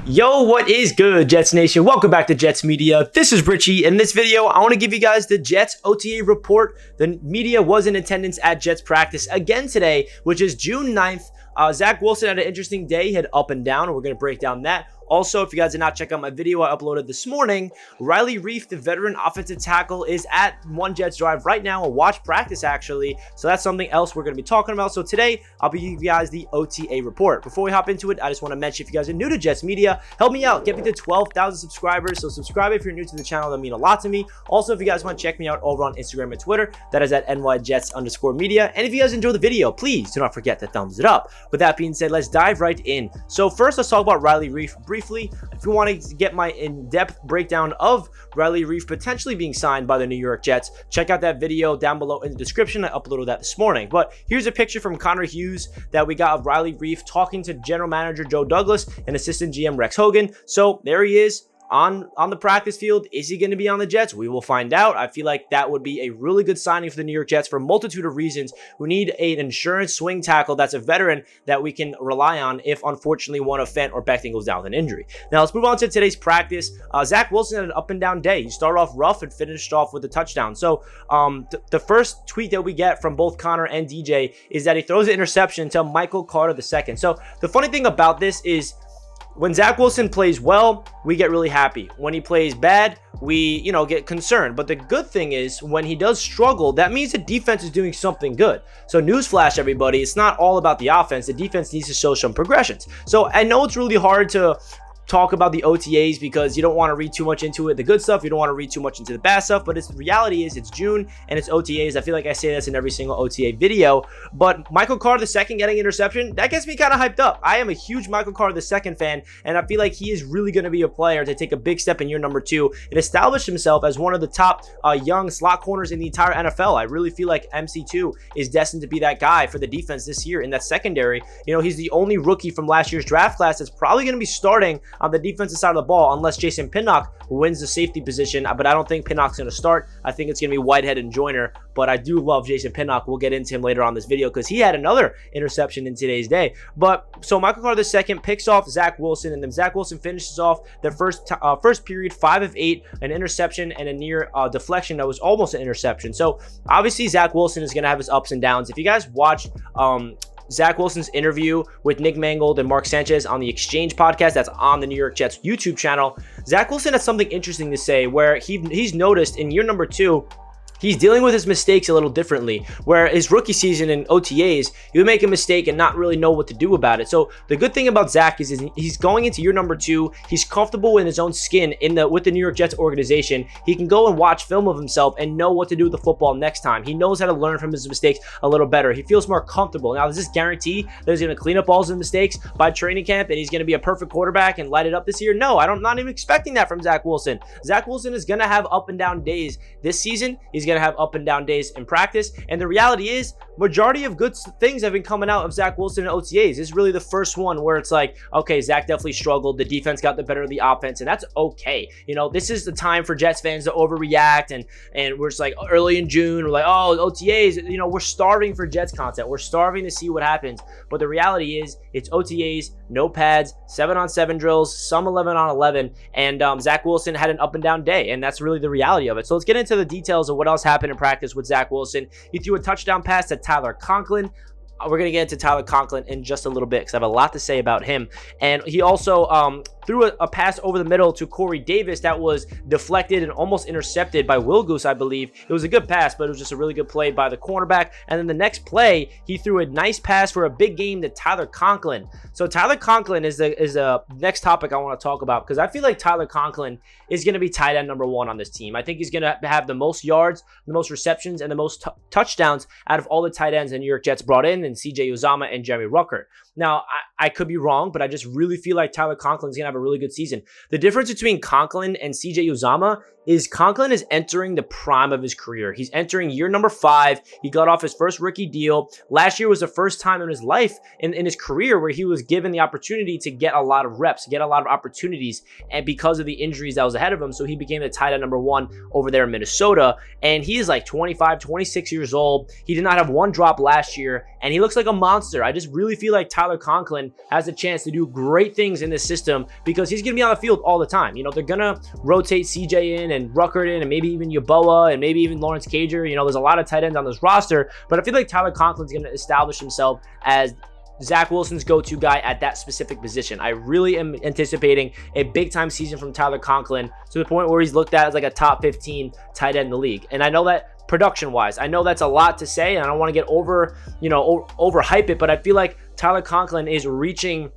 Yo, what is good, Jets Nation? Welcome back to Jets Media. This is Richie. In this video, I want to give you guys the Jets OTA report. The media was in attendance at Jets practice again today, which is June 9th. Zach Wilson had an interesting day. He had up and down, and we're going to break down that. Also, if you guys did not check out my video I uploaded this morning, Riley Reiff, the veteran offensive tackle, is at One Jets Drive right now and watch practice, actually. So that's something else we're going to be talking about. So today, I'll be giving you guys the OTA report. Before we hop into it, I just want to mention, if you guys are new to Jets Media, help me out. Get me to 12,000 subscribers. So subscribe if you're new to the channel. That means a lot to me. Also, if you guys want to check me out over on Instagram and Twitter, that is at NYJets_media. And if you guys enjoy the video, please do not forget to thumbs it up. With that being said, let's dive right in. So first, let's talk about Riley Reiff briefly. If you want to get my in-depth breakdown of Riley Reiff potentially being signed by the New York Jets, check out that video down below in the description. I uploaded that this morning. But here's a picture from Connor Hughes that we got of Riley Reiff talking to General Manager Joe Douglas and Assistant GM Rex Hogan. So there he is. On the practice field. Is he going to be on the Jets? We will find out. I feel like that would be a really good signing for the New York Jets for a multitude of reasons. We need an insurance swing tackle that's a veteran that we can rely on if, unfortunately, one of Fant or Becton goes down with an injury. Now, let's move on to today's practice. Zach Wilson had an up and down day. He started off rough and finished off with a touchdown. So the first tweet that we get from both Connor and DJ is that he throws an interception to Michael Carter II. So the funny thing about this is, when Zach Wilson plays well, we get really happy. When he plays bad, we, get concerned. But the good thing is, when he does struggle, that means the defense is doing something good. So newsflash, everybody, it's not all about the offense. The defense needs to show some progressions. So I know it's really hard to talk about the OTAs because you don't want to read too much into it, the good stuff. You don't want to read too much into the bad stuff, but the reality is it's June and it's OTAs. I feel like I say this in every single OTA video, but Michael Carter II getting interception, that gets me kind of hyped up. I am a huge Michael Carter II fan, and I feel like he is really going to be a player to take a big step in year number 2 and establish himself as one of the top young slot corners in the entire NFL. I really feel like MC2 is destined to be that guy for the defense this year in that secondary. He's the only rookie from last year's draft class that's probably going to be starting on the defensive side of the ball, unless Jason Pinnock wins the safety position. But I don't think Pinnock's going to start. I think it's going to be Whitehead and Joyner. But I do love Jason Pinnock. We'll get into him later on this video because he had another interception in today's day. But so Michael Carter II picks off Zach Wilson, and then Zach Wilson finishes off the first period 5 of 8, an interception and a near deflection that was almost an interception. So obviously Zach Wilson is going to have his ups and downs. If you guys watched Zach Wilson's interview with Nick Mangold and Mark Sanchez on the Exchange podcast that's on the New York Jets YouTube channel, Zach Wilson has something interesting to say where he's noticed in year number 2, he's dealing with his mistakes a little differently, where his rookie season in OTAs, he would make a mistake and not really know what to do about it. So the good thing about Zach is he's going into year number 2. He's comfortable in his own skin with the New York Jets organization. He can go and watch film of himself and know what to do with the football next time. He knows how to learn from his mistakes a little better. He feels more comfortable. Now, does this guarantee that he's going to clean up all his mistakes by training camp and he's going to be a perfect quarterback and light it up this year? No, I'm not even expecting that from Zach Wilson. Zach Wilson is going to have up and down days this season. He's going to have up and down days in practice, and the reality is majority of good things have been coming out of Zach Wilson in OTAs. This is really the first one where it's like, okay, Zach definitely struggled, the defense got the better of the offense, and that's okay. This is the time for Jets fans to overreact, and we're just like, early in June, we're like, oh, OTAs, we're starving for Jets content, we're starving to see what happens. But the reality is it's OTAs, no pads, 7-on-7 drills, some 11-on-11, and Zach Wilson had an up and down day, and that's really the reality of it. So let's get into the details of what else happened in practice with Zach Wilson. He threw a touchdown pass to Tyler Conklin. We're going to get into Tyler Conklin in just a little bit because I have a lot to say about him. And he also threw a pass over the middle to Corey Davis that was deflected and almost intercepted by Will Goose, I believe. It was a good pass, but it was just a really good play by the cornerback. And then the next play, he threw a nice pass for a big game to Tyler Conklin. So Tyler Conklin is the next topic I want to talk about because I feel like Tyler Conklin is going to be tight end number 1 on this team. I think he's going to have the most yards, the most receptions, and the most touchdowns out of all the tight ends the New York Jets brought in, and CJ Uzomah and Jeremy Ruckert. Now, I could be wrong, but I just really feel like Tyler Conklin is going to have a really good season. The difference between Conklin and CJ Uzomah is Conklin is entering the prime of his career. He's entering year number 5. He got off his first rookie deal. Last year was the first time in his life, in his career, where he was given the opportunity to get a lot of reps, get a lot of opportunities, and because of the injuries that was ahead of him, so he became the tight end number 1 over there in Minnesota, and he is like 25, 26 years old. He did not have one drop last year, and he looks like a monster. I just really feel like Tyler Conklin has a chance to do great things in this system because he's going to be on the field all the time. You know, they're going to rotate CJ in and Ruckert in and maybe even Yeboah and maybe even Lawrence Cager. You know, there's a lot of tight ends on this roster, but I feel like Tyler Conklin's going to establish himself as Zach Wilson's go-to guy at that specific position. I really am anticipating a big-time season from Tyler Conklin to the point where he's looked at as like a top 15 tight end in the league. And I know that production-wise, I know that's a lot to say, and I don't want to get overhype it, but I feel like Tyler Conklin is reaching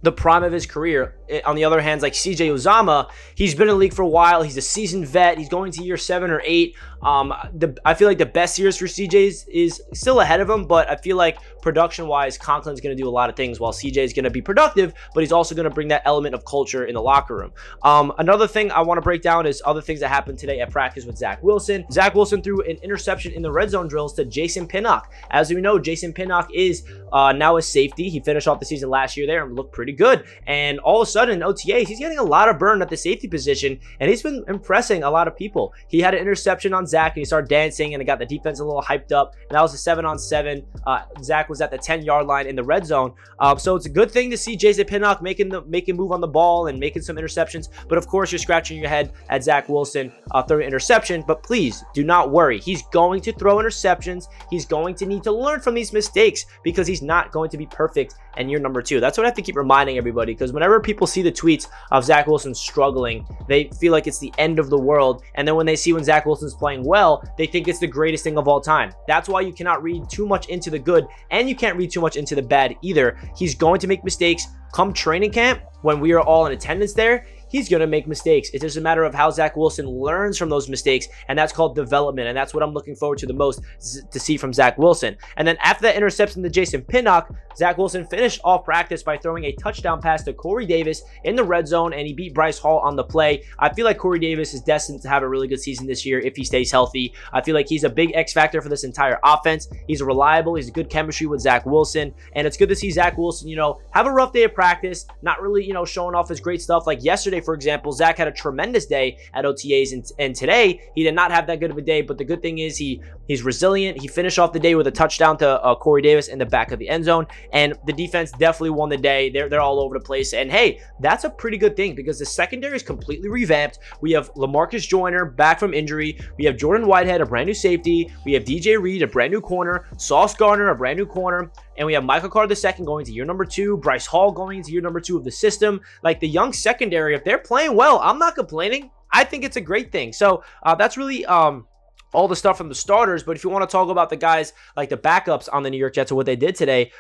the prime of his career. On the other hand, like CJ Uzomah, he's been in the league for a while. He's a seasoned vet. He's going to year 7 or 8. I feel like the best years for CJ is still ahead of him, but I feel like production-wise, Conklin's going to do a lot of things while CJ is going to be productive, but he's also going to bring that element of culture in the locker room. Another thing I want to break down is other things that happened today at practice with Zach Wilson. Zach Wilson threw an interception in the red zone drills to Jason Pinnock. As we know, Jason Pinnock is now a safety. He finished off the season last year there and looked pretty good. And all of a sudden in OTAs, he's getting a lot of burn at the safety position, and he's been impressing a lot of people. He had an interception on Zach, and he started dancing, and it got the defense a little hyped up. And that was a 7-on-7. Zach was at the 10-yard line in the red zone. So it's a good thing to see Jason Pinnock making move on the ball and making some interceptions. But of course, you're scratching your head at Zach Wilson throwing an interception. But please do not worry. He's going to throw interceptions. He's going to need to learn from these mistakes because he's not going to be perfect in year number 2. That's what I have to keep reminding everybody, because whenever people see the tweets of Zach Wilson struggling, they feel like it's the end of the world. And then when they see when Zach Wilson's playing well, they think it's the greatest thing of all time. That's why you cannot read too much into the good, and you can't read too much into the bad either. He's going to make mistakes. Come training camp, when we are all in attendance there, he's going to make mistakes. It's just a matter of how Zach Wilson learns from those mistakes, and that's called development, and that's what I'm looking forward to the most to see from Zach Wilson. And then after that interception to Jason Pinnock, Zach Wilson finished off practice by throwing a touchdown pass to Corey Davis in the red zone, and he beat Bryce Hall on the play. I feel like Corey Davis is destined to have a really good season this year if he stays healthy. I feel like he's a big X factor for this entire offense. He's reliable. He's a good chemistry with Zach Wilson, and it's good to see Zach Wilson, have a rough day of practice, not really, showing off his great stuff. Like yesterday, for example, Zach had a tremendous day at OTAs, and today he did not have that good of a day. But the good thing is he's resilient. He finished off the day with a touchdown to Corey Davis in the back of the end zone, and the defense definitely won the day. They're all over the place, and hey, that's a pretty good thing because the secondary is completely revamped. We have LaMarcus Joyner back from injury. We have Jordan Whitehead, a brand new safety. We have DJ Reed, a brand new corner. Sauce Gardner, a brand new corner. And we have Michael Carter II going to year number 2. Bryce Hall going into year number 2 of the system. Like the young secondary, if they're playing well, I'm not complaining. I think it's a great thing. So that's really all the stuff from the starters. But if you want to talk about the guys like the backups on the New York Jets or what they did today,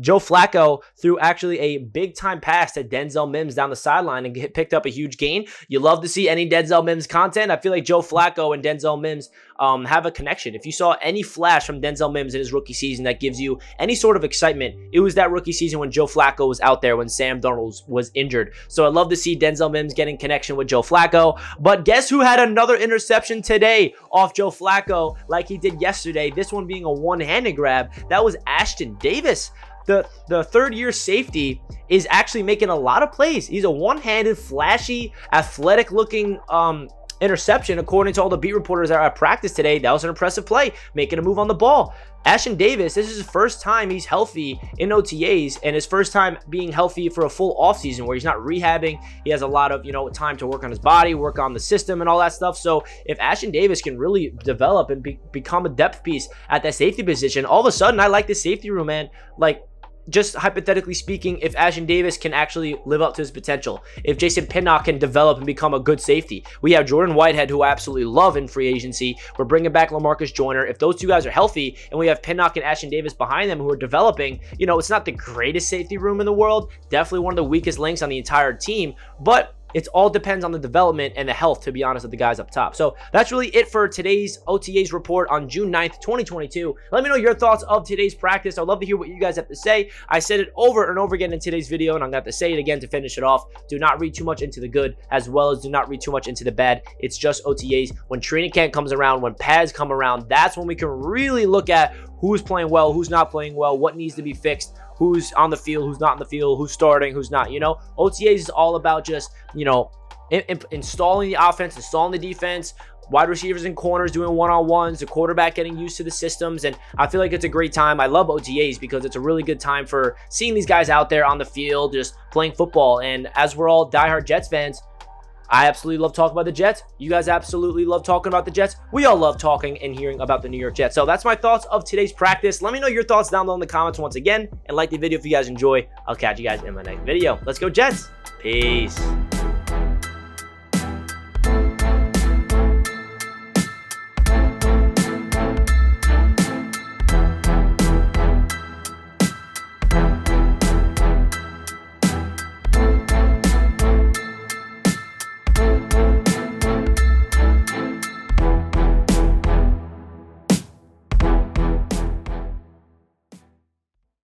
Joe Flacco threw actually a big-time pass to Denzel Mims down the sideline and picked up a huge gain. You love to see any Denzel Mims content. I feel like Joe Flacco and Denzel Mims have a connection. If you saw any flash from Denzel Mims in his rookie season that gives you any sort of excitement, it was that rookie season when Joe Flacco was out there when Sam Darnold was injured. So I love to see Denzel Mims getting connection with Joe Flacco. But guess who had another interception today off Joe Flacco like he did yesterday? This one being a one-handed grab. That was Ashtyn Davis. The third-year safety is actually making a lot of plays. He's a one-handed, flashy, athletic-looking interception. According to all the beat reporters that are at practice today, that was an impressive play, making a move on the ball. Ashtyn Davis, this is his first time he's healthy in OTAs and his first time being healthy for a full offseason where he's not rehabbing. He has a lot of, time to work on his body, work on the system and all that stuff. So if Ashtyn Davis can really develop and become a depth piece at that safety position, all of a sudden I like the safety room, man. Like, just hypothetically speaking, if Ashtyn Davis can actually live up to his potential, if Jason Pinnock can develop and become a good safety, we have Jordan Whitehead, who I absolutely love in free agency. We're bringing back LaMarcus Joyner. If those two guys are healthy, and we have Pinnock and Ashtyn Davis behind them who are developing, it's not the greatest safety room in the world. Definitely one of the weakest links on the entire team, but it all depends on the development and the health, to be honest, of the guys up top. So that's really it for today's OTAs report on June 9th, 2022. Let me know your thoughts of today's practice. I'd love to hear what you guys have to say. I said it over and over again in today's video, and I'm going to have to say it again to finish it off. Do not read too much into the good, as well as do not read too much into the bad. It's just OTAs. When training camp comes around, when pads come around, that's when we can really look at who's playing well, who's not playing well, what needs to be fixed, who's on the field, who's not in the field, who's starting, who's not. OTAs is all about just, installing the offense, installing the defense, wide receivers and corners doing one-on-ones, the quarterback getting used to the systems, and I feel like it's a great time. I love OTAs because it's a really good time for seeing these guys out there on the field just playing football. And as we're all diehard Jets fans, I absolutely love talking about the Jets. You guys absolutely love talking about the Jets. We all love talking and hearing about the New York Jets. So that's my thoughts of today's practice. Let me know your thoughts down below in the comments once again, and like the video if you guys enjoy. I'll catch you guys in my next video. Let's go Jets. Peace.